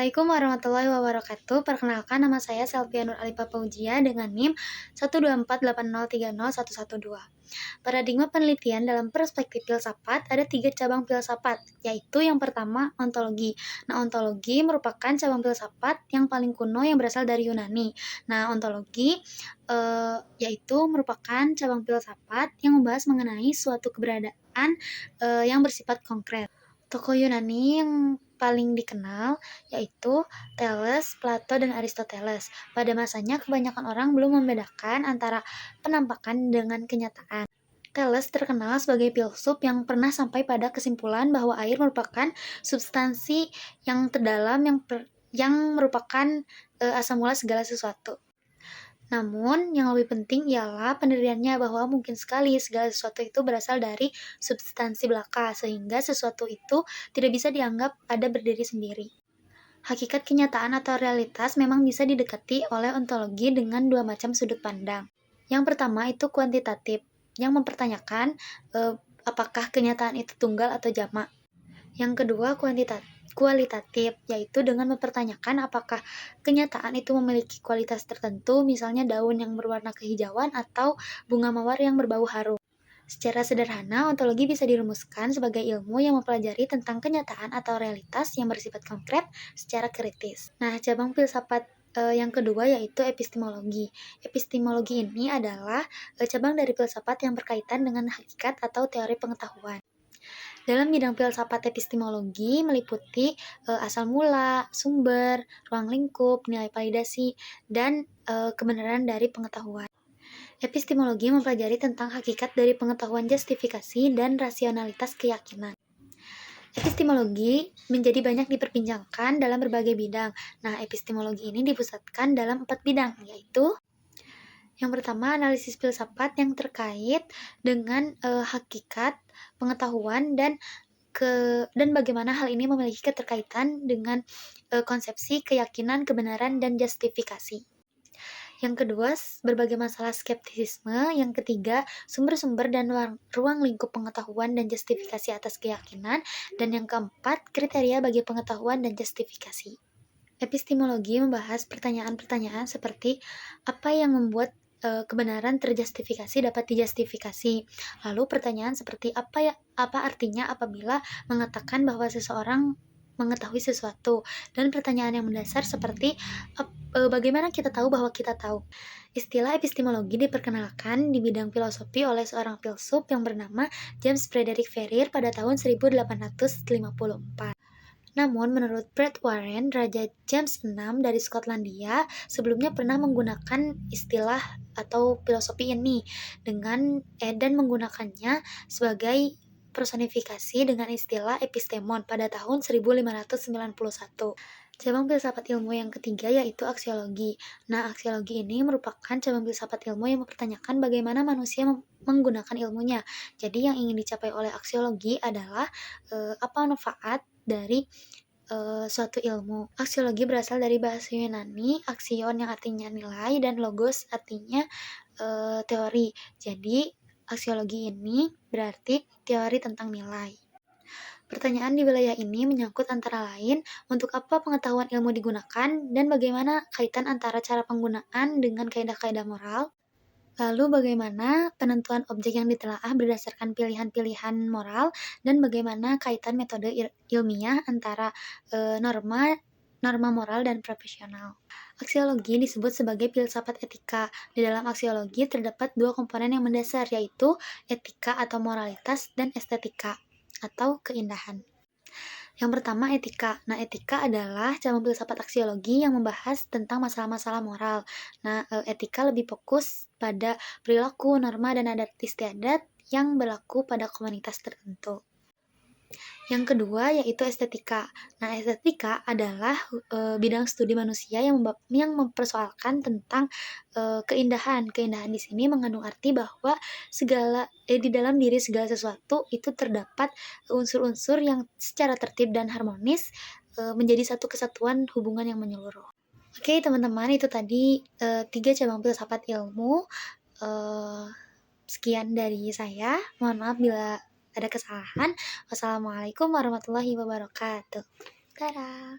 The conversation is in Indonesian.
Assalamualaikum warahmatullahi wabarakatuh. Perkenalkan, nama saya Selvia Nur Alifa Fauzia dengan NIM 12480301112. Paradigma penelitian dalam perspektif filsafat ada 3 cabang filsafat, yaitu yang pertama ontologi. Nah, ontologi merupakan cabang filsafat yang paling kuno yang berasal dari Yunani. Nah, ontologi yaitu merupakan cabang filsafat yang membahas mengenai suatu keberadaan yang bersifat konkret. Tokoh Yunani yang paling dikenal yaitu Thales, Plato, dan Aristoteles. Pada masanya, kebanyakan orang belum membedakan antara penampakan dengan kenyataan. Thales terkenal sebagai filsuf yang pernah sampai pada kesimpulan bahwa air merupakan substansi yang terdalam yang merupakan asal mula segala sesuatu. Namun, yang lebih penting ialah pendiriannya bahwa mungkin sekali segala sesuatu itu berasal dari substansi belaka, sehingga sesuatu itu tidak bisa dianggap ada berdiri sendiri. Hakikat kenyataan atau realitas memang bisa didekati oleh ontologi dengan dua macam sudut pandang. Yang pertama itu kuantitatif, yang mempertanyakan apakah kenyataan itu tunggal atau jamak. Yang kedua kualitatif, yaitu dengan mempertanyakan apakah kenyataan itu memiliki kualitas tertentu, misalnya daun yang berwarna kehijauan atau bunga mawar yang berbau harum. Secara sederhana, ontologi bisa dirumuskan sebagai ilmu yang mempelajari tentang kenyataan atau realitas yang bersifat konkret secara kritis. Nah, cabang filsafat yang kedua yaitu epistemologi. Epistemologi ini adalah cabang dari filsafat yang berkaitan dengan hakikat atau teori pengetahuan. Dalam bidang filsafat epistemologi meliputi asal mula, sumber, ruang lingkup, nilai validasi, dan kebenaran dari pengetahuan. Epistemologi mempelajari tentang hakikat dari pengetahuan, justifikasi, dan rasionalitas keyakinan. Epistemologi menjadi banyak diperbincangkan dalam berbagai bidang. Nah, epistemologi ini dipusatkan dalam 4 bidang, yaitu yang pertama, analisis filsafat yang terkait dengan hakikat, pengetahuan, dan bagaimana hal ini memiliki keterkaitan dengan konsepsi, keyakinan, kebenaran, dan justifikasi. Yang kedua, berbagai masalah skeptisisme. Yang ketiga, sumber-sumber dan ruang lingkup pengetahuan dan justifikasi atas keyakinan. Dan yang keempat, kriteria bagi pengetahuan dan justifikasi. Epistemologi membahas pertanyaan-pertanyaan seperti apa yang membuat kebenaran terjustifikasi dapat dijustifikasi. Lalu pertanyaan seperti apa artinya apabila mengatakan bahwa seseorang mengetahui sesuatu, dan pertanyaan yang mendasar seperti bagaimana kita tahu bahwa kita tahu. Istilah epistemologi diperkenalkan di bidang filosofi oleh seorang filsuf yang bernama James Frederick Ferrier pada tahun 1854. Namun, menurut Brett Warren, Raja James VI dari Skotlandia sebelumnya pernah menggunakan istilah atau filosofi ini dan menggunakannya sebagai personifikasi dengan istilah epistemon pada tahun 1591. Cabang filsafat ilmu yang ketiga yaitu aksiologi. Nah, aksiologi ini merupakan cabang filsafat ilmu yang mempertanyakan bagaimana manusia menggunakan ilmunya. Jadi yang ingin dicapai oleh aksiologi adalah apa manfaat dari suatu ilmu. Aksiologi berasal dari bahasa Yunani, aksion yang artinya nilai, dan logos artinya teori. Jadi, aksiologi ini berarti teori tentang nilai. Pertanyaan di wilayah ini menyangkut antara lain, untuk apa pengetahuan ilmu digunakan, dan bagaimana kaitan antara cara penggunaan dengan kaidah-kaidah moral. Lalu bagaimana penentuan objek yang ditelaah berdasarkan pilihan-pilihan moral, dan bagaimana kaitan metode ilmiah antara norma moral dan profesional. Aksiologi disebut sebagai filsafat etika. Di dalam aksiologi terdapat 2 komponen yang mendasar, yaitu etika atau moralitas dan estetika atau keindahan. Yang pertama, etika. Nah, etika adalah cabang filsafat aksiologi yang membahas tentang masalah-masalah moral. Nah, etika lebih fokus pada perilaku, norma, dan adat istiadat yang berlaku pada komunitas tertentu. Yang kedua yaitu estetika. Nah, estetika adalah bidang studi manusia yang mempersoalkan tentang keindahan. Keindahan di sini mengandung arti bahwa di dalam diri segala sesuatu itu terdapat unsur-unsur yang secara tertib dan harmonis menjadi satu kesatuan hubungan yang menyeluruh. Oke, teman-teman, itu tadi 3 cabang filsafat ilmu. Sekian dari saya. Mohon maaf bila ada kesalahan. Wassalamualaikum warahmatullahi wabarakatuh. Dadah.